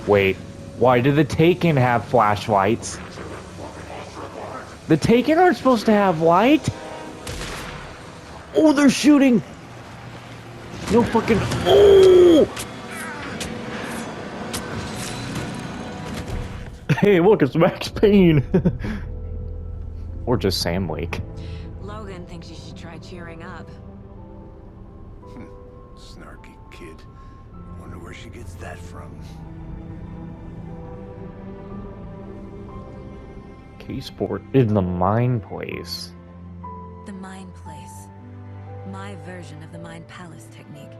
Wait, why do the Taken have flashlights? The Taken aren't supposed to have light? Oh, they're shooting! No fucking... Oh! Hey, look, it's Max Payne! Or just Sam Lake. Logan thinks you should try cheering up. Snarky kid. Wonder where she gets that from. K-Sport in the Mine Place. The Mind Place. My version of the Mind Palace technique.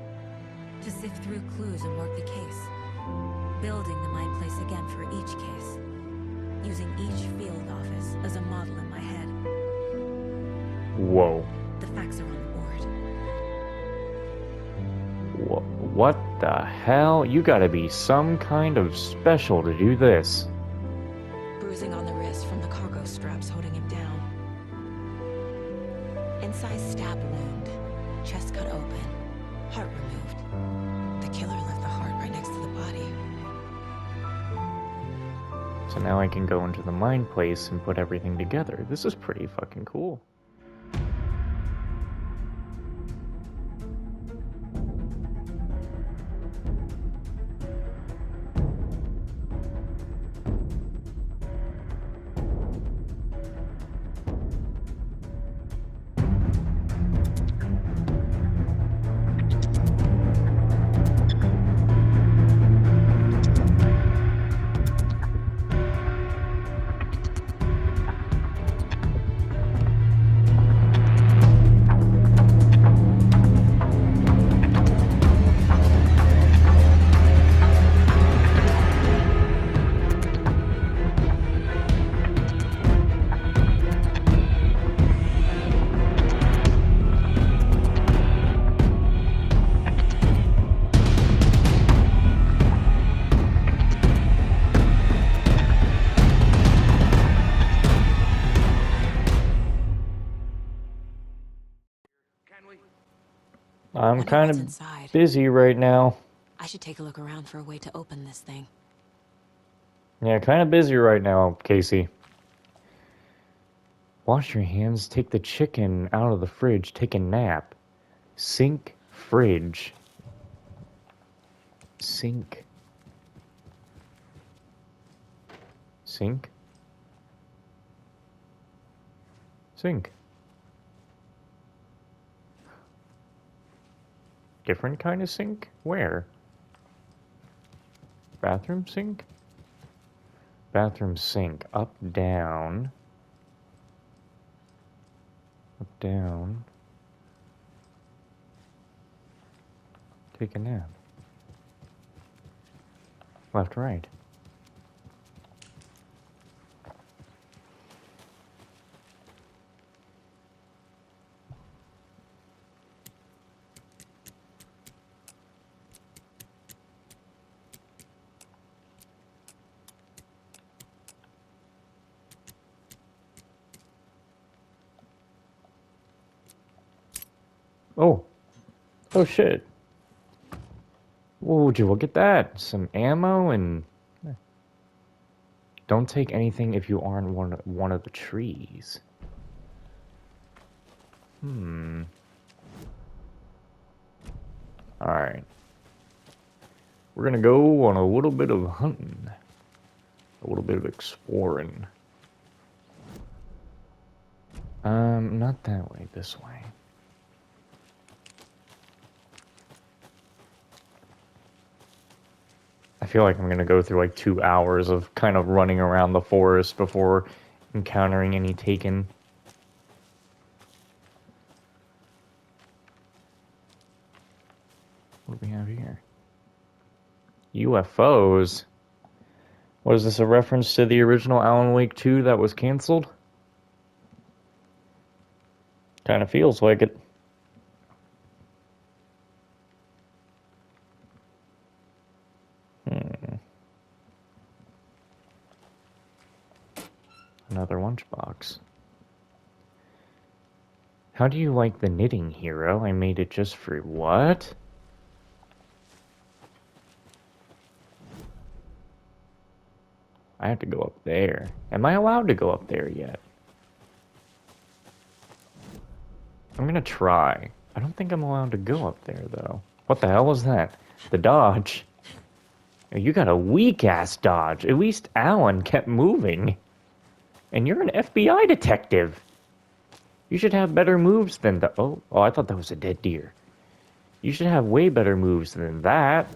To sift through clues and work the case. Building the Mind Place again for each case. Using each field office as a model in my head. Whoa. The facts are on the board. What the hell? You gotta be some kind of special to do this. Bruising on the wrist from the cargo straps holding him down. Incised stab wound. Chest cut open. Heart removed. The killer left the heart right next to the body. So now I can go into the Mine Place and put everything together. This is pretty fucking cool. I'm Wonder kind what's of inside. busy right now. I should take a look around for a way to open this thing. Yeah, kind of busy right now, Casey. Wash your hands, take the chicken out of the fridge, take a nap. Sink fridge. Sink. Sink? Sink. Different kind of sink? Where? Bathroom sink? Bathroom sink. Up, down. Up, down. Take a nap. Left, right. Oh. Oh shit. Whoa, would you look at that? Some ammo and... Don't take anything if you aren't one of the trees. Alright. We're gonna go on a little bit of hunting. A little bit of exploring. Not that way, this way. I feel like I'm gonna go through like 2 hours of kind of running around the forest before encountering any Taken. What do we have here? UFOs? What is this, a reference to the original Alan Wake 2 that was canceled? Kind of feels like it. Another lunchbox. How do you like the knitting, hero? I made it just for what? I have to go up there. Am I allowed to go up there yet? I'm gonna try. I don't think I'm allowed to go up there, though. What the hell was that? The dodge? You got a weak-ass dodge. At least Alan kept moving. And you're an FBI detective. You should have better moves than the... Oh, I thought that was a dead deer. You should have way better moves than that.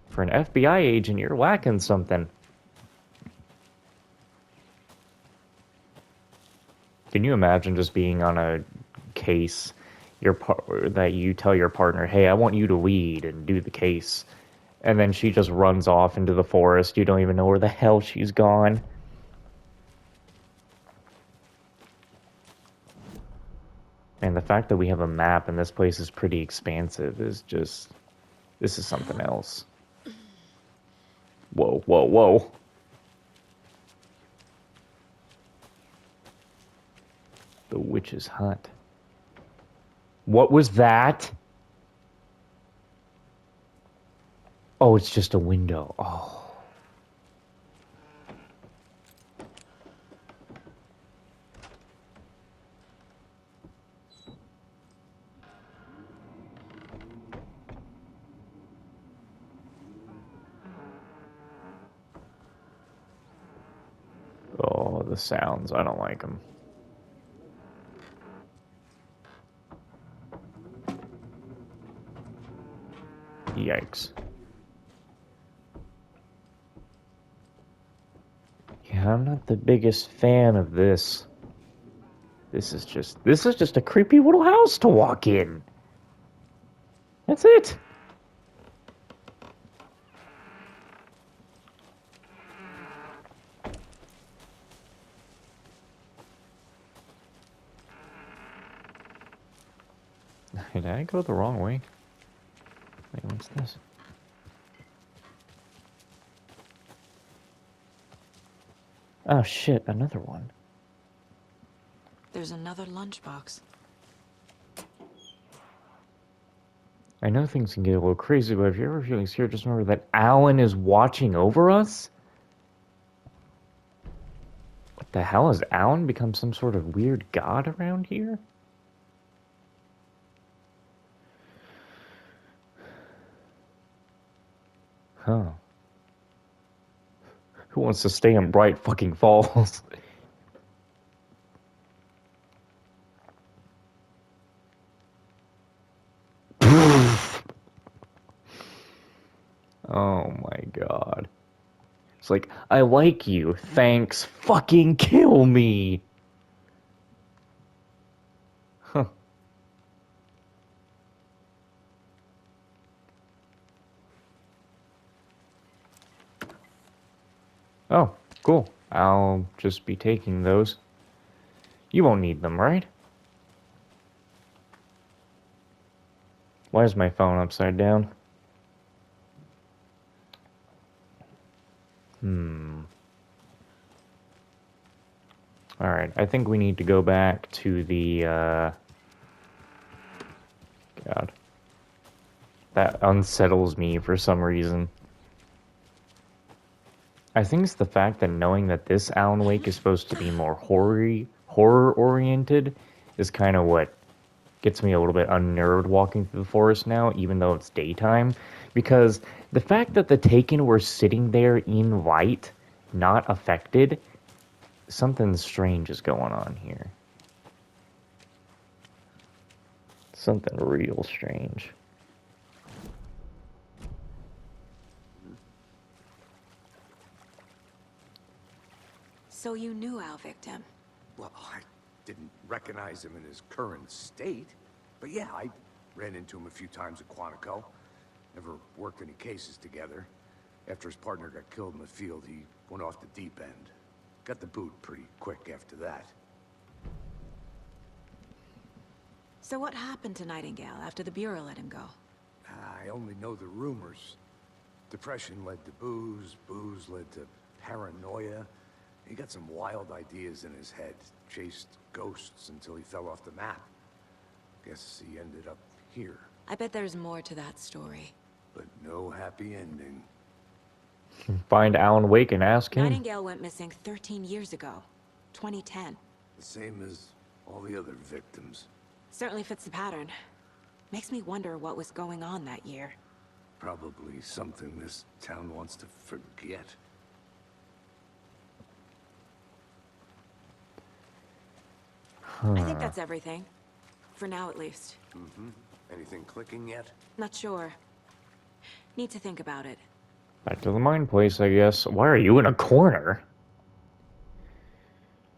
For an FBI agent, you're lacking something. Can you imagine just being on a case that you tell your partner, hey, I want you to lead and do the case, and then she just runs off into the forest. You don't even know where the hell she's gone. And the fact that we have a map and this place is pretty expansive is just... This is something else. Whoa, whoa, whoa. The witch's hut. What was that? Oh, it's just a window. Oh. Oh, the sounds. I don't like them. Yikes. Yeah, I'm not the biggest fan of this. This is just a creepy little house to walk in. That's it. Did I go the wrong way? Wait, what's this? Oh shit, another one. There's another lunchbox. I know things can get a little crazy, but if you're ever feeling scared, just remember that Alan is watching over us? What the hell? Has Alan become some sort of weird god around here? Huh. Who wants to stay in Bright fucking Falls? Oh my god. It's like, I like you, thanks, fucking kill me! Huh. Oh, cool. I'll just be taking those. You won't need them, right? Why is my phone upside down? Alright, I think we need to go back to the, God. That unsettles me for some reason. I think it's the fact that knowing that this Alan Wake is supposed to be more horror-oriented is kind of what gets me a little bit unnerved walking through the forest now, even though it's daytime. Because the fact that the Taken were sitting there in light, not affected, something strange is going on here. Something real strange. So you knew our victim? Well, I didn't recognize him in his current state. But yeah, I ran into him a few times at Quantico. Never worked any cases together. After his partner got killed in the field, he went off the deep end. Got the boot pretty quick after that. So what happened to Nightingale after the Bureau let him go? I only know the rumors. Depression led to booze, booze led to paranoia. He got some wild ideas in his head, chased ghosts until he fell off the map. Guess he ended up here. I bet there's more to that story. But no happy ending. Find Alan Wake and ask him. Nightingale went missing 13 years ago. 2010. The same as all the other victims. Certainly fits the pattern. Makes me wonder what was going on that year. Probably something this town wants to forget. I think that's everything. For now, at least. Anything clicking yet? Not sure. Need to think about it. Back to the mine place, I guess. Why are you in a corner?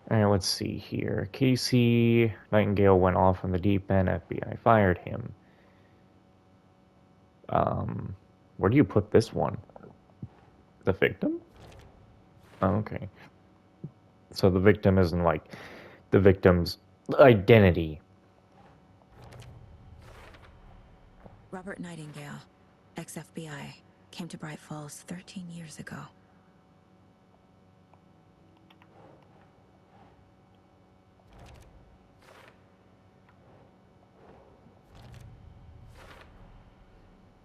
Alright, let's see here. Casey Nightingale went off on the deep end. FBI fired him. Where do you put this one? The victim? Oh, okay. So the victim isn't like the victim's identity. Robert Nightingale, ex-FBI, came to Bright Falls 13 years ago.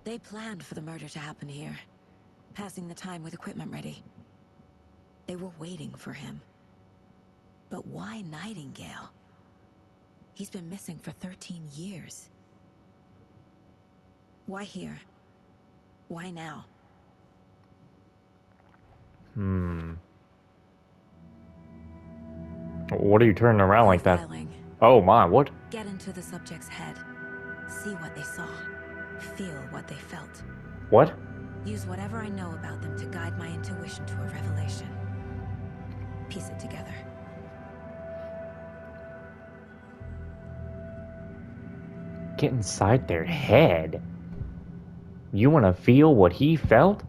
They planned for the murder to happen here, passing the time with equipment ready. They were waiting for him. But why Nightingale? He's been missing for 13 years. Why here? Why now? What are you turning around like that? Profiling. Oh my, what? Get into the subject's head. See what they saw. Feel what they felt. What? Use whatever I know about them to guide my intuition to a revelation. Piece it together. Get inside their head. You want to feel what he felt?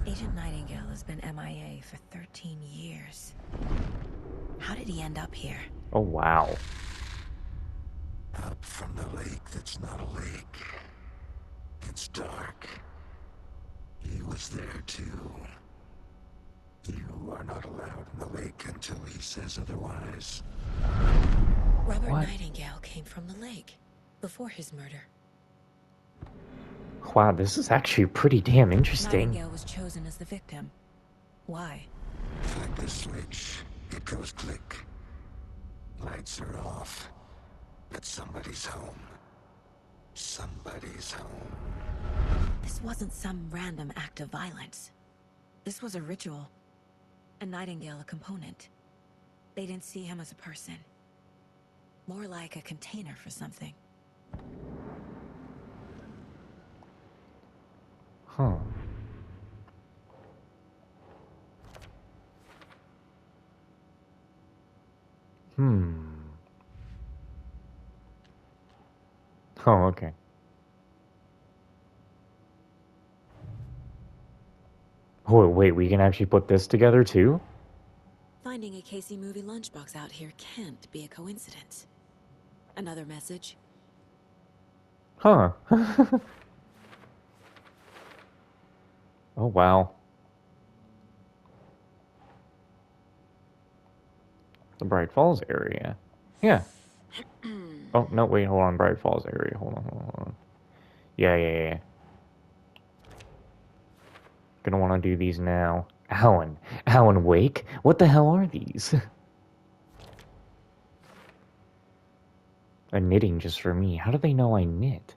Agent Nightingale has been MIA for 13 years. How did he end up here? Oh wow. Up from the lake that's not a lake. It's dark. He was there too. You are not allowed in the lake until he says otherwise. Robert What? Nightingale came from the lake before his murder. Wow, this is actually pretty damn interesting. Nightingale was chosen as the victim. Why? Flick the switch. It goes click. Lights are off. But somebody's home. Somebody's home. This wasn't some random act of violence. This was a ritual. And Nightingale a component. They didn't see him as a person. More like a container for something. Huh. Oh, okay. Oh, wait, we can actually put this together too? Finding a Casey movie lunchbox out here can't be a coincidence. Another message? Huh. Oh, wow. The Bright Falls area. Yeah. Oh, no, wait, hold on. Bright Falls area. Hold on. Yeah. Gonna want to do these now. Alan Wake? What the hell are these? A knitting just for me. How do they know I knit?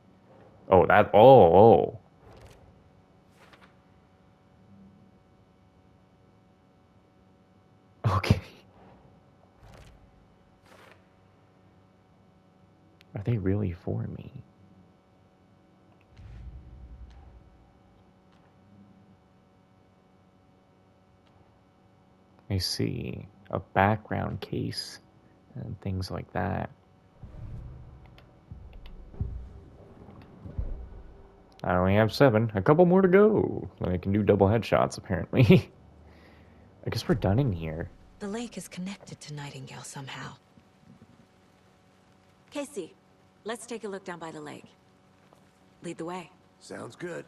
Oh, that... Oh. Okay. Are they really for me? I see. A background case and things like that. I only have 7. A couple more to go. Then I can do double headshots, apparently. I guess we're done in here. The lake is connected to Nightingale somehow. Casey, let's take a look down by the lake. Lead the way. Sounds good.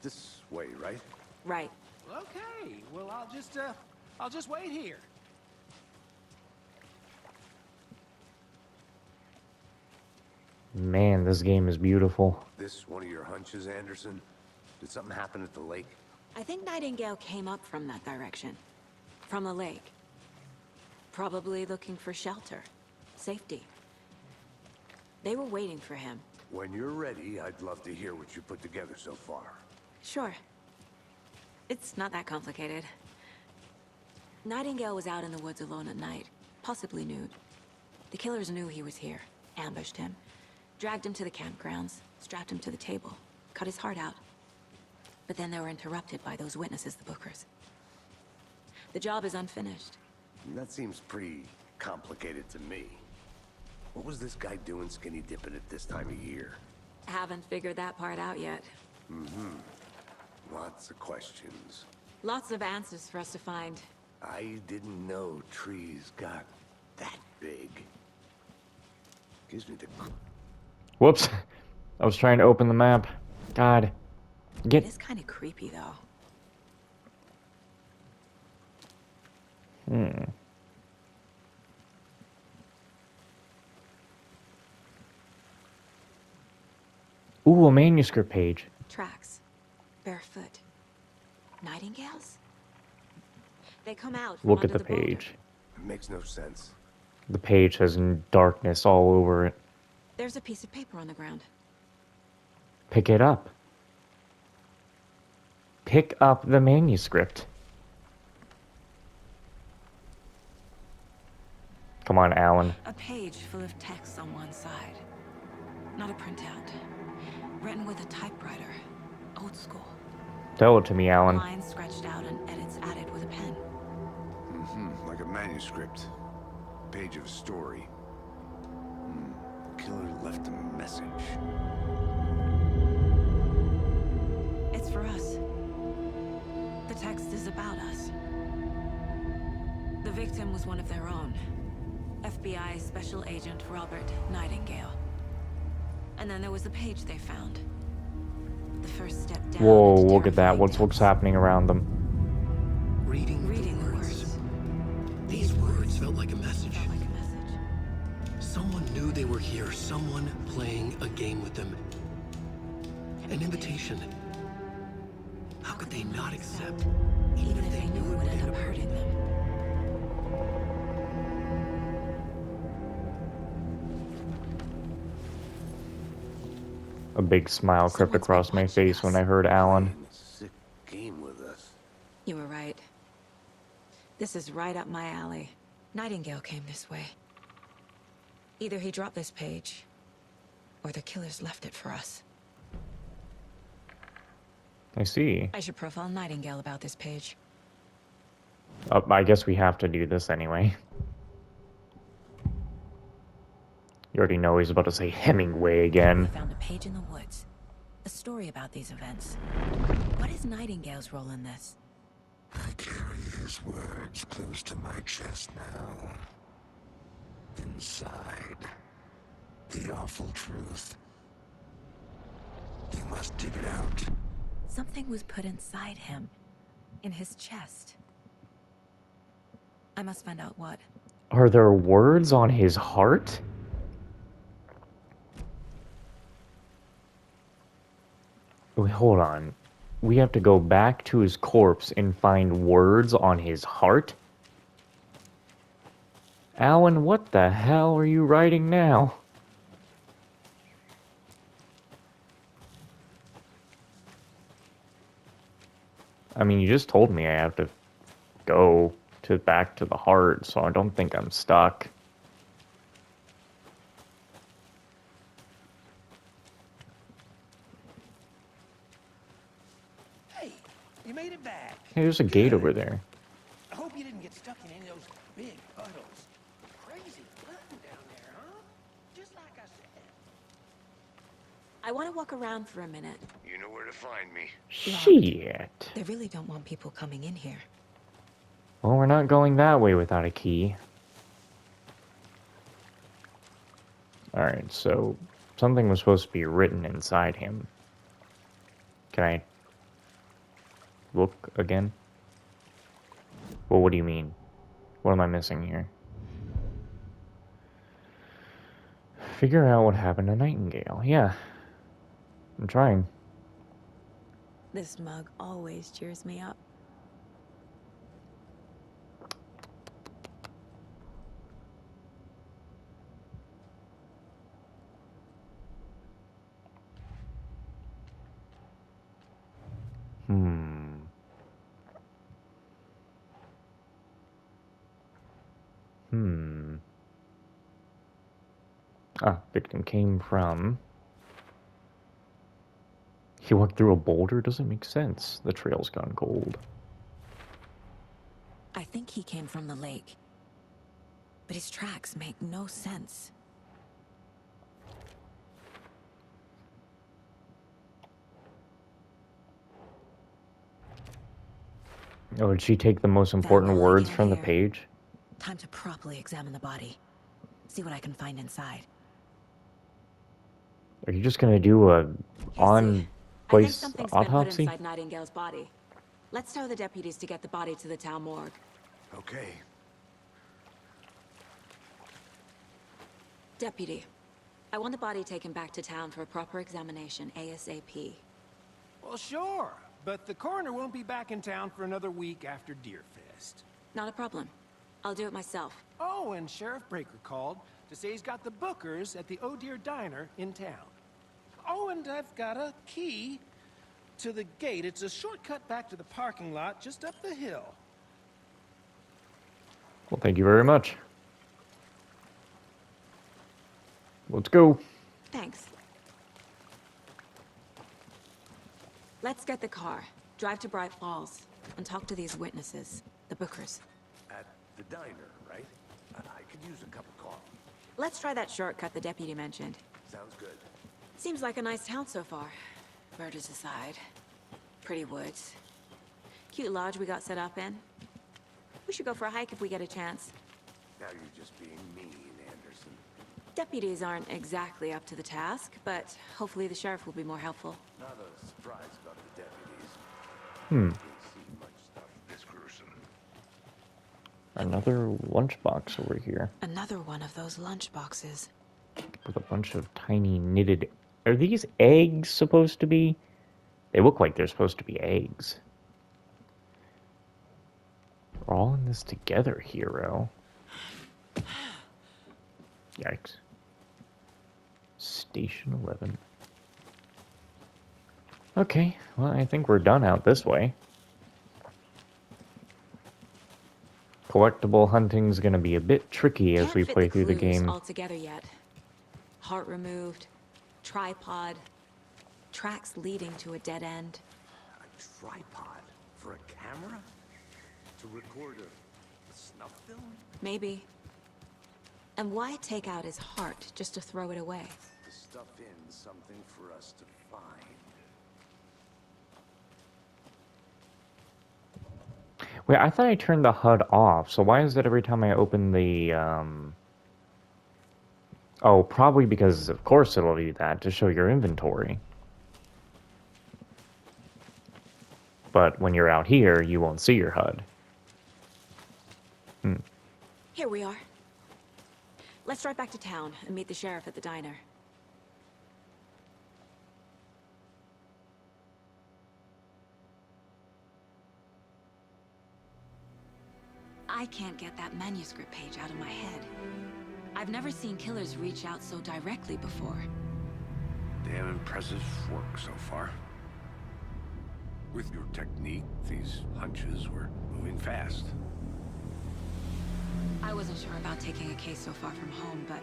This way, right? Right. Okay, well, I'll just wait here. Man, this game is beautiful. This one of your hunches, Anderson? Did something happen at the lake? I think Nightingale came up from that direction. From the lake. Probably looking for shelter. Safety. They were waiting for him. When you're ready, I'd love to hear what you put together so far. Sure. It's not that complicated. Nightingale was out in the woods alone at night, possibly nude. The killers knew he was here, ambushed him, dragged him to the campgrounds, strapped him to the table, cut his heart out. But then they were interrupted by those witnesses, the Bookers. The job is unfinished. That seems pretty complicated to me. What was this guy doing skinny dipping at this time of year? Haven't figured that part out yet. Lots of questions. Lots of answers for us to find. I didn't know trees got that big. Gives me the... Whoops. I was trying to open the map. God. It is kind of creepy, though. Ooh, a manuscript page. Tracks. Barefoot. Nightingales? They come out from Look at under the boulder. page. It makes no sense. The page has darkness all over it. There's a piece of paper on the ground. Pick it up. Pick up the manuscript. Come on, Alan. A page full of text on one side. Not a printout. Written with a typewriter. Old school. Tell it to me, Alan. Lines scratched out and edits added with a pen. Like a manuscript. Page of a story. Killer left a message. It's for us. The text is about us. The victim was one of their own. FBI Special Agent Robert Nightingale. And then there was the page they found. The first step down. Whoa, into look at that. terrifying What's depths. happening around them? Reading Reading the words. words. These words felt like a message. Felt like a message. Someone knew they were here. Someone playing a game with them. An invitation. How could they not accept? Even if they knew it would end up hurting them. A big smile crept Someone's been across my watching face when us. I heard Alan. Playing a sick game with us. You were right. This is right up my alley. Nightingale came this way. Either he dropped this page, or the killers left it for us. I see. I should profile Nightingale about this page. I guess we have to do this anyway. You already know he's about to say Hemingway We again. found a page in the woods. A story about these events. What is Nightingale's role in this? I carry his words close to my chest now. Inside, the awful truth. You must dig it out. Something was put inside him. In his chest. I must find out what. Are there words on his heart? Wait, hold on. We have to go back to his corpse and find words on his heart? Alan, what the hell are you writing now? I mean, you just told me I have to go back to the heart, so I don't think I'm stuck. Hey, you made it back. Hey, there's a gate over there. I hope you didn't get stuck in any of those big puddles. Crazy hunting down there, huh? Just like I said. I want to walk around for a minute. You know where to find me. Shit. They really don't want people coming in here. Well, we're not going that way without a key. Alright, so something was supposed to be written inside him. Can I look again? Well, what do you mean? What am I missing here? Figure out what happened to Nightingale. Yeah. I'm trying. This mug always cheers me up. Hmm. Hmm. Ah, victim came from... He walked through a boulder? Doesn't make sense. The trail's gone cold. I think he came from the lake. But his tracks make no sense. Oh, did she take the most That important will I words get from the here. page? Time to properly examine the body. See what I can find inside. Are you just gonna do a Casey, I think on-place something's been put autopsy? inside Nightingale's body. Let's tell the deputies to get the body to the town morgue. Okay. Deputy, I want the body taken back to town for a proper examination ASAP. Well, sure. But the coroner won't be back in town for another week after Deerfest. Not a problem. I'll do it myself. Oh, and Sheriff Breaker called to say he's got the Bookers at the Oh Deer Diner in town. Oh, and I've got a key to the gate. It's a shortcut back to the parking lot just up the hill. Well, thank you very much. Let's go. Thanks. Let's get the car, drive to Bright Falls, and talk to these witnesses, the Bookers. At the diner, right? I could use a cup of coffee. Let's try that shortcut the deputy mentioned. Sounds good. Seems like a nice town so far. Murders aside. Pretty woods. Cute lodge we got set up in. We should go for a hike if we get a chance. Now you're just being mean, Anderson. Deputies aren't exactly up to the task, but hopefully the sheriff will be more helpful. Not a surprise about the deputies. Hmm. Didn't see much stuff this gruesome. Another lunchbox over here Another one of those lunch boxes. with a bunch of tiny knitted... Are these eggs supposed to be? They look like they're supposed to be eggs. We're all in this together, hero. Yikes. Station 11. Okay, well, I think we're done out this way. Collectible hunting's gonna be a bit tricky as Can't we fit play through the clues game. all together yet. Heart removed, tripod, tracks leading to a dead end. A tripod for a camera? To record a snuff film? Maybe. And why take out his heart just to throw it away? To stuff in something for us to find. Wait, I thought I turned the HUD off, so why is it every time I open the, Oh, probably because, of course, it'll do that to show your inventory. But when you're out here, you won't see your HUD. Here we are. Let's drive back to town and meet the sheriff at the diner. I can't get that manuscript page out of my head. I've never seen killers reach out so directly before. Damn impressive work so far. With your technique, these hunches were moving fast. I wasn't sure about taking a case so far from home, but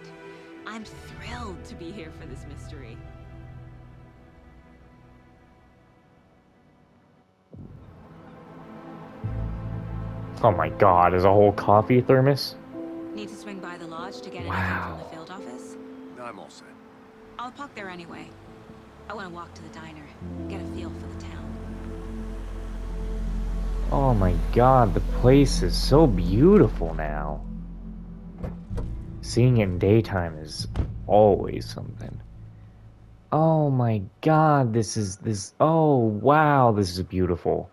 I'm thrilled to be here for this mystery. Oh my god, is a whole coffee thermos? Need to swing by the lodge to get anything Wow. from the field office? No, I'm all set. I'll park there anyway. I want to walk to the diner, get a feel for the town. Oh my god, the place is so beautiful now. Seeing it in daytime is always something. Oh my god, oh wow, this is beautiful.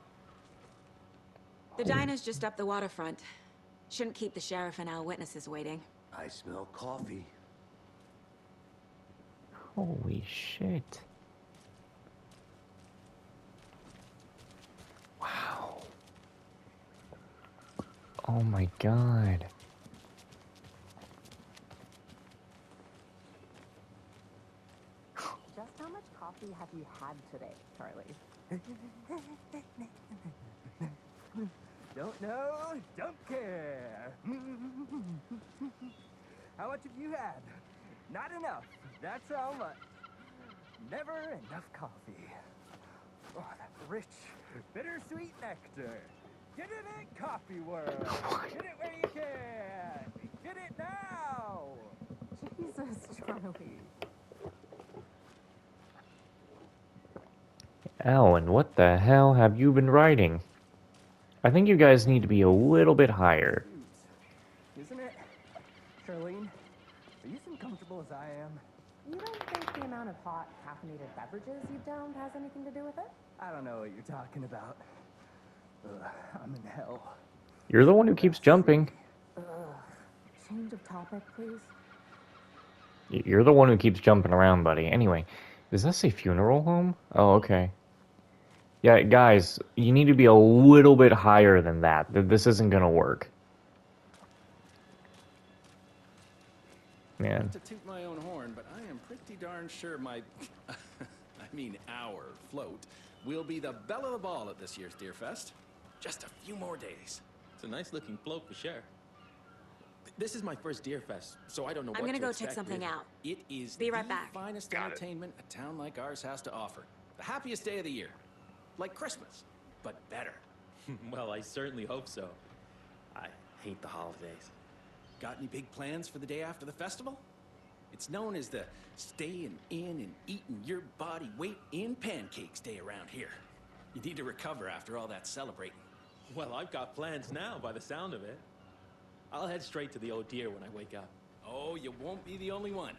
The diner's just up the waterfront. Shouldn't keep the sheriff and our witnesses waiting. I smell coffee. Holy shit. Oh my god. Just how much coffee have you had today, Charlie? Don't know, don't care. How much have you had? Not enough. That's how much. Never enough coffee. Oh, that rich, bittersweet nectar. Get it in, Coffee World. Get it where you can. Get it now. Jesus, Charlie. Alan, what the hell have you been writing? I think you guys need to be a little bit higher. Isn't it? Charlene, are you as comfortable as I am? You don't think the amount of hot, caffeinated beverages you've downed has anything to do with it? I don't know what you're talking about. Ugh, I'm in hell. You're the one who keeps jumping. Change of topic, please. You're the one who keeps jumping around, buddy. Anyway, does that say funeral home? Oh, okay. Yeah, guys, you need to be a little bit higher than that. This isn't gonna work. Man. Not to toot my own horn, but I am pretty darn sure my, I mean our float, will be the belle of the ball at this year's Deerfest. Just a few more days. It's a nice looking float for sure. This is my first Deerfest, so I don't know I'm what gonna to go expect, check something really. out. It is Be right the back. finest entertainment a town like ours has to offer. The happiest day of the year. Like Christmas, but better. Well, I certainly hope so. I hate the holidays. Got any big plans for the day after the festival? It's known as the staying in and eating your body weight in pancakes day around here. You need to recover after all that celebrating. Well, I've got plans now by the sound of it. I'll head straight to the Oh Deer when I wake up. Oh, you won't be the only one.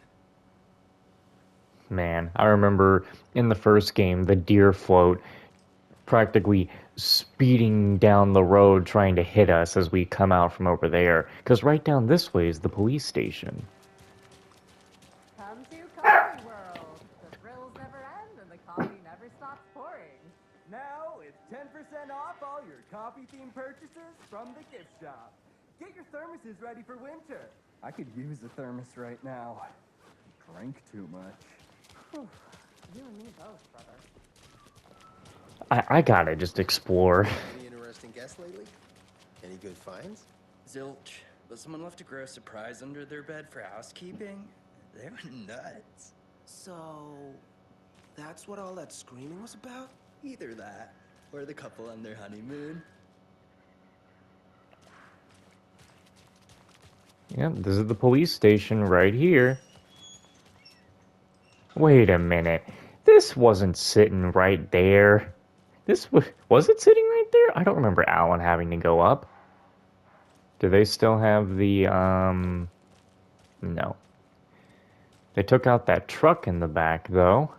Man, I remember in the first game, the deer float practically speeding down the road trying to hit us as we come out from over there. Because right down this way is the police station. Come to Coffee World. The thrills never end and the coffee never stops pouring. Now it's 10% off all your coffee-themed purchases from the gift shop. Get your thermoses ready for winter. I could use a thermos right now. Drank too much. You and me both, brother. I gotta just explore. Any interesting guests lately? Any good finds? Zilch, but someone left a gross surprise under their bed for housekeeping. They were nuts. So, that's what all that screaming was about? Either that, or the couple on their honeymoon. Yep, this is the police station right here. Wait a minute. This wasn't sitting right there. This was it sitting right there? I don't remember Alan having to go up. Do they still have the, no. They took out that truck in the back, though.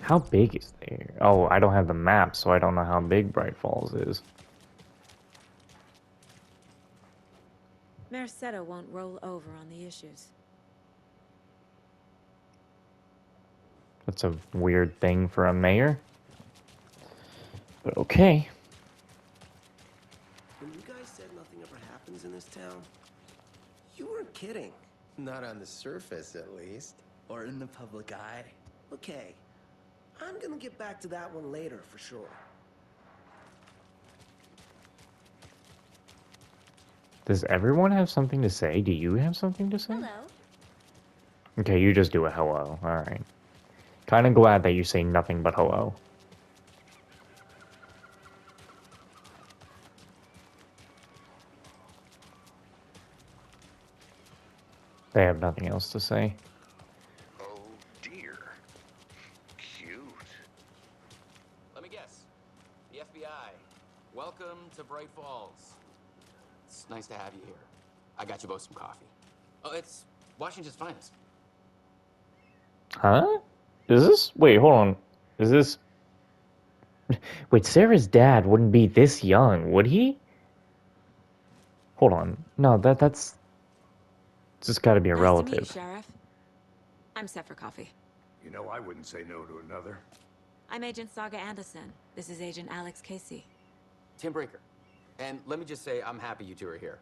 How big is there? Oh, I don't have the map, so I don't know how big Bright Falls is. Merced won't roll over on the issues. That's a weird thing for a mayor. But okay. When you guys said nothing ever happens in this town, you weren't kidding. Not on the surface, at least. Or in the public eye. Okay, I'm gonna get back to that one later for sure. Does everyone have something to say? Do you have something to say? Hello. Okay, you just do a hello. Alright. Kinda glad that you say nothing but hello. They have nothing else to say. Oh dear. Cute. Let me guess. The FBI. Welcome to Bright Falls. It's nice to have you here. I got you both some coffee. Oh, it's Washington's finest. Huh? Is this... Wait, hold on. Is this... Wait, Sarah's dad wouldn't be this young, would he? Hold on. No, that's... It's just gotta be a Nice relative. to meet you, Sheriff. I'm set for coffee. You know, I wouldn't say no to another. I'm Agent Saga Anderson. This is Agent Alex Casey. Tim Breaker. And let me just say, I'm happy you two are here.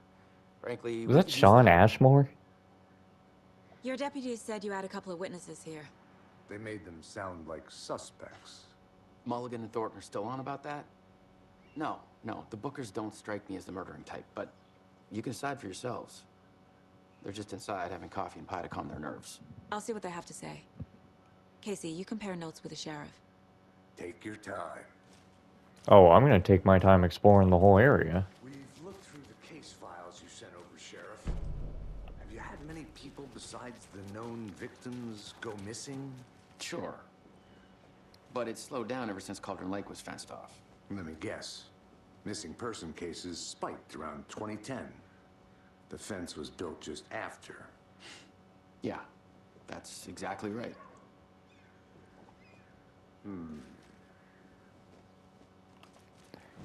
Frankly, Was we that could use Sean the- Ashmore? Your deputies said you had a couple of witnesses here. They made them sound like suspects. Mulligan and Thornton are still on about that? No, the Bookers don't strike me as the murdering type, but you can decide for yourselves. They're just inside having coffee and pie to calm their nerves. I'll see what they have to say. Casey, you compare notes with the sheriff. Take your time. Oh, I'm gonna take my time exploring the whole area. We've looked through the case files you sent over, Sheriff. Have you had many people besides the known victims go missing? Sure. But it's slowed down ever since Cauldron Lake was fenced off. Let me guess. Missing person cases spiked around 2010. The fence was built just after. Yeah, that's exactly right.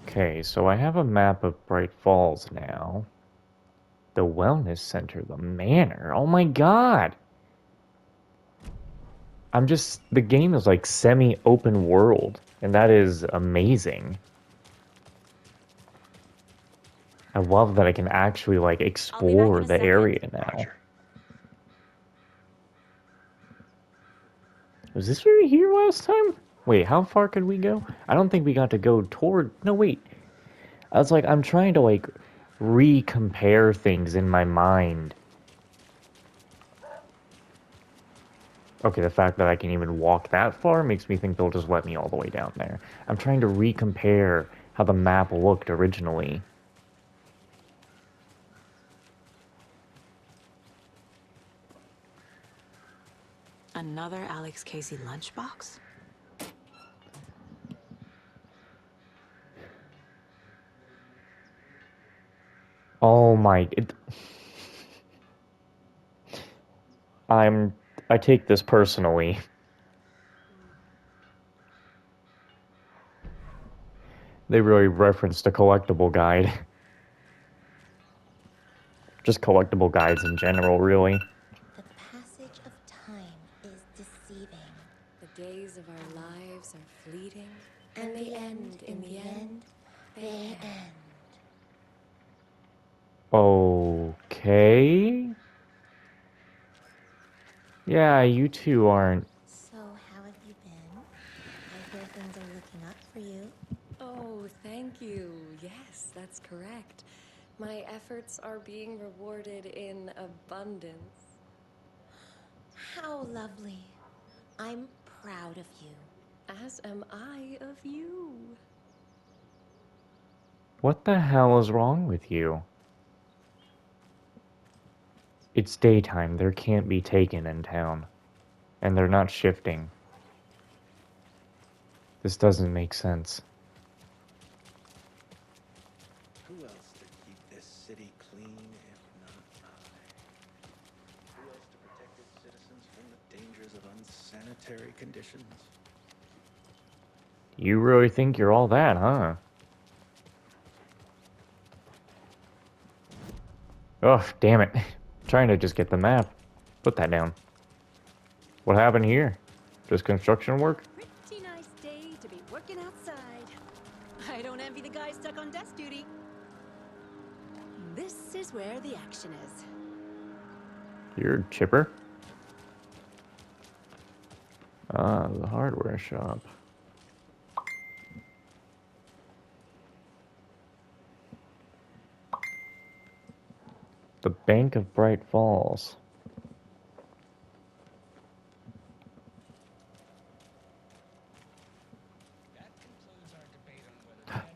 Okay, so I have a map of Bright Falls now. The wellness center, the manor. Oh my god! The game is like semi-open world, and that is amazing. I love that I can actually like explore the area now. Was this where we were here last time? Wait, how far could we go? I don't think we got to go toward... No, wait. I was like, I'm trying to like re-compare things in my mind. Okay, the fact that I can even walk that far makes me think they'll just let me all the way down there. I'm trying to re-compare how the map looked originally. Another Alex Casey lunchbox? Oh my... I take this personally. They really referenced a collectible guide. Just collectible guides in general, really. The passage of time is deceiving. The days of our lives are fleeting, And they end in the end. They end. Okay. Yeah, you two aren't... So, how have you been? I hear things are looking up for you. Oh, thank you. Yes, that's correct. My efforts are being rewarded in abundance. How lovely. I'm proud of you. As am I of you. What the hell is wrong with you? It's daytime. There can't be taken in town. And they're not shifting. This doesn't make sense. Who else to keep this city clean if not I? Who else to protect its citizens from the dangers of unsanitary conditions? You really think you're all that, huh? Oh, damn it. Trying to just get the map. Put that down. What happened here? Just construction work? Pretty nice day to be working outside. I don't envy the guy stuck on desk duty. This is where the action is. You're chipper? Ah, the hardware shop. The Bank of Bright Falls.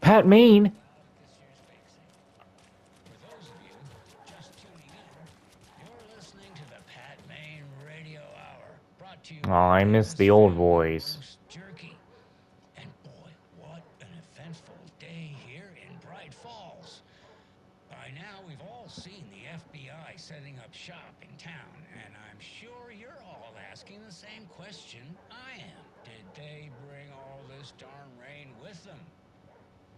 Pat Maine! Oh, I miss the old voice. Jerky. And boy, what an eventful day here in Bright Falls. By now, we've all seen the FBI setting up shop in town, and I'm sure you're all asking the same question I am. Did they bring all this darn rain with them?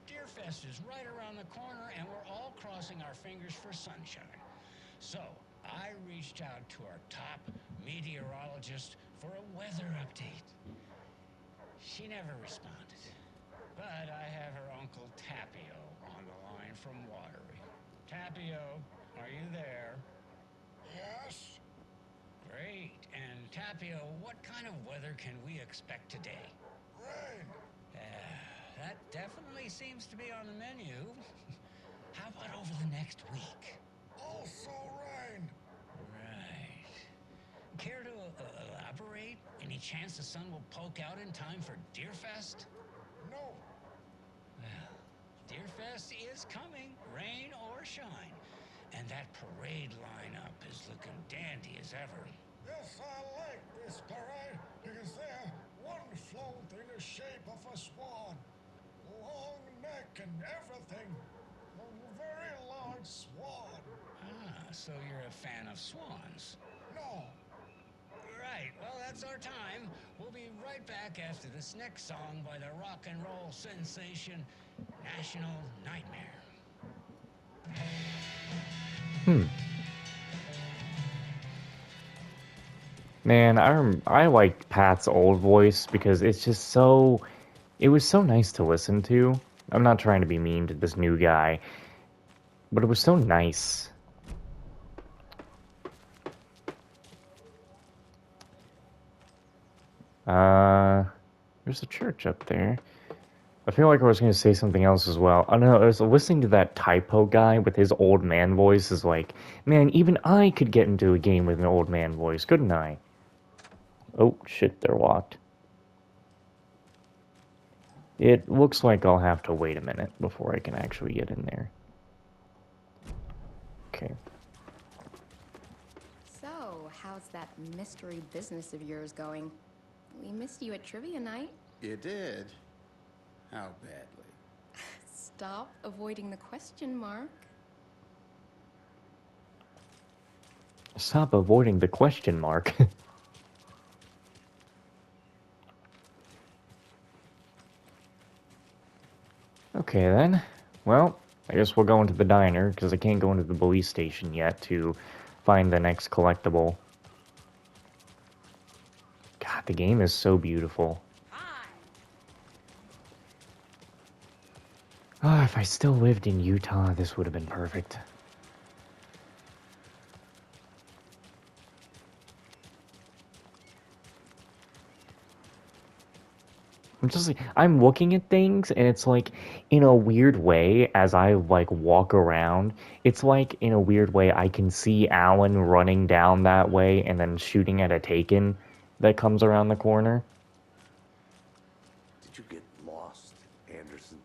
Deerfest is right around the corner, and we're all crossing our fingers for sunshine. So, I reached out to our top meteorologist for a weather update. She never responded. But I have her Uncle Tapio on the line from Watery. Tapio, are you there? Yes. Great. And Tapio, what kind of weather can we expect today? Rain. That definitely seems to be on the menu. How about over the next week? Also rain. Right. Care to elaborate? Any chance the sun will poke out in time for Deerfest? No. Well, Deerfest is coming, rain or shine. And that parade lineup is looking dandy as ever. Yes, I like this parade because they're wonderful in the shape of a swan. Long neck and everything. A very large swan. Ah, so you're a fan of swans? No. Right, well, that's our time. We'll be right back after this next song by the rock and roll sensation, National Nightmare. Man, I like Pat's old voice because it's just so... It was so nice to listen to. I'm not trying to be mean to this new guy, but it was so nice. There's a church up there. I feel like I was going to say something else as well. I don't know, I was listening to that typo guy with his old man voice is like, man, even I could get into a game with an old man voice, couldn't I? Oh, shit, they're locked. It looks like I'll have to wait a minute before I can actually get in there. Okay. So, how's that mystery business of yours going? We missed you at trivia night. You did? How badly? Stop avoiding the question, Mark. Stop avoiding the question mark. Okay then. Well, I guess we'll go into the diner, because I can't go into the police station yet to find the next collectible. God, the game is so beautiful. Ah, if I still lived in Utah, this would have been perfect. I'm looking at things, and it's like, in a weird way, as I, like, walk around, it's like, in a weird way, I can see Alan running down that way and then shooting at a Taken that comes around the corner. Did you get lost, Anderson?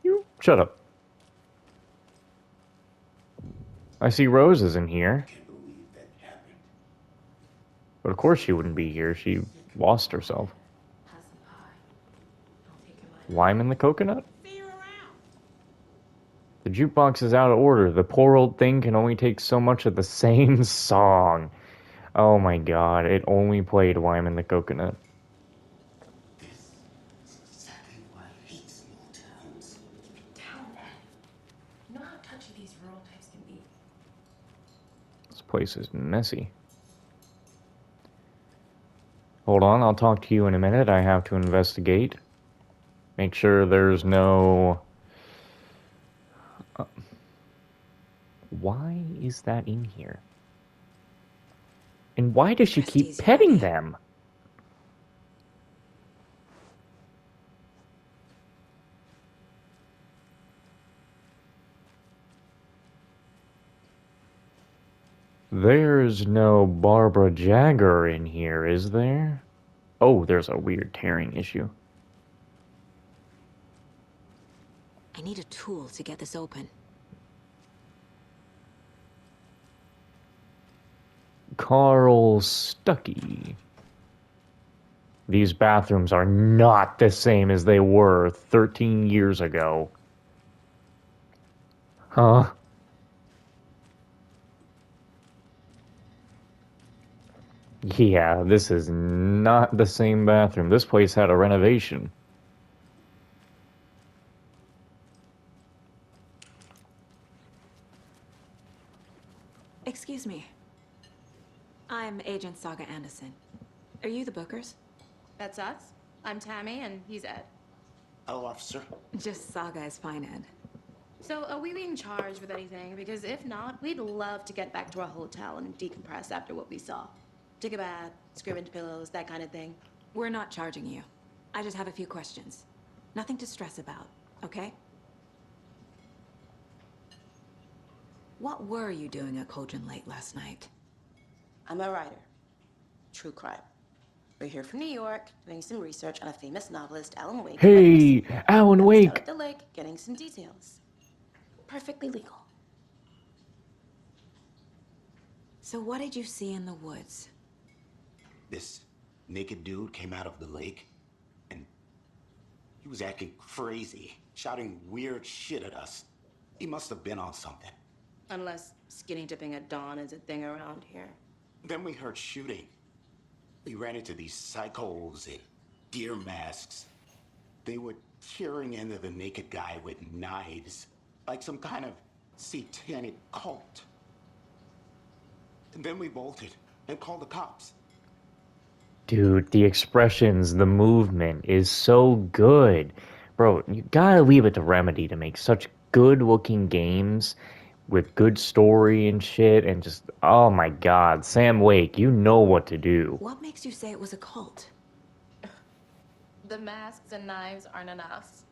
You shut up. I see Rose is in here. But of course she wouldn't be here. She lost herself. Lime in the coconut? The jukebox is out of order. The poor old thing can only take so much of the same song. Oh my god, it only played Lime in the Coconut. Exactly why I hate small towns. Town man. You know how touchy these rural types can be. This place is messy. Hold on, I'll talk to you in a minute. I have to investigate. Make sure there's no... Why is that in here? And why does she keep petting them? There's no Barbara Jagger in here, is there? Oh, there's a weird tearing issue. I need a tool to get this open. Carl Stuckey. These bathrooms are not the same as they were 13 years ago. Huh? Yeah, this is not the same bathroom. This place had a renovation. Excuse me. I'm Agent Saga Anderson. Are you the Bookers? That's us? I'm Tammy, and he's Ed. Hello, officer. Just Saga is fine, Ed. So, are we being charged with anything? Because if not, we'd love to get back to our hotel and decompress after what we saw. Take a bath, scream into pillows, that kind of thing. We're not charging you. I just have a few questions. Nothing to stress about, okay? What were you doing at Cauldron Lake last night? I'm a writer. True crime. We're here from New York, doing some research on a famous novelist, Alan Wake. Hey, Alan Down Wake. at the lake, getting some details. Perfectly legal. So what did you see in the woods? This naked dude came out of the lake, and he was acting crazy, shouting weird shit at us. He must have been on something. Unless skinny dipping at dawn is a thing around here. Then we heard shooting. We ran into these psychos in deer masks. They were tearing into the naked guy with knives, like some kind of satanic cult. And then we bolted and called the cops. Dude, the expressions, the movement is so good. Bro, you gotta leave it to Remedy to make such good-looking games with good story and shit, and just, oh my god, Sam Wake, you know what to do. What makes you say it was a cult? The masks and knives aren't enough.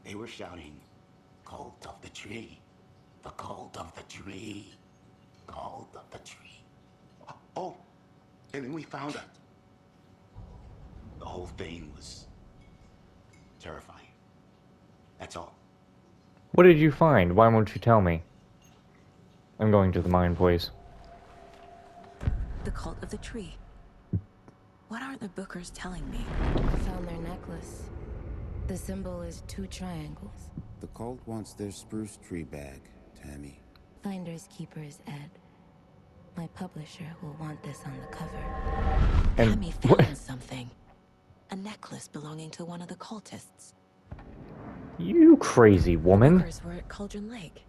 They were shouting, "Cult of the tree, the cult of the tree, cult of the tree." Oh, and then we found it. The whole thing was terrifying. That's all. What did you find? Why won't you tell me? I'm going to the mine place. The cult of the tree. What aren't the Bookers telling me? I found their necklace. The symbol is 2 triangles. The cult wants their spruce tree bag, Tammy. Finders keepers, Ed. My publisher will want this on the cover. And Tammy found something. A necklace belonging to one of the cultists. You crazy woman. Bookers were at Cauldron Lake.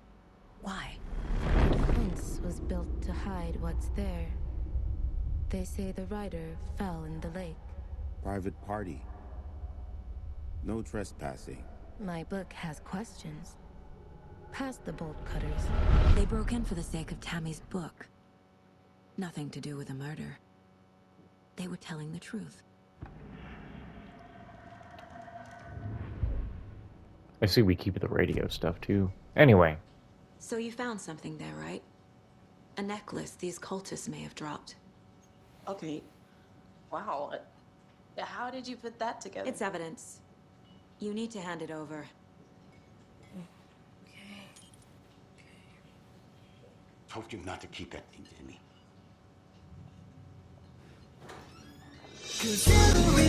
Why? The fence was built to hide what's there. They say the rider fell in the lake. Private party. No trespassing. My book has questions. Past the bolt cutters. They broke in for the sake of Tammy's book. Nothing to do with the murder. They were telling the truth. I see we keep the radio stuff too. Anyway. So you found something there, right? A necklace these cultists may have dropped. Okay. Wow. How did you put that together? It's evidence. You need to hand it over. Told you not to keep that thing, Timmy. 'Cause every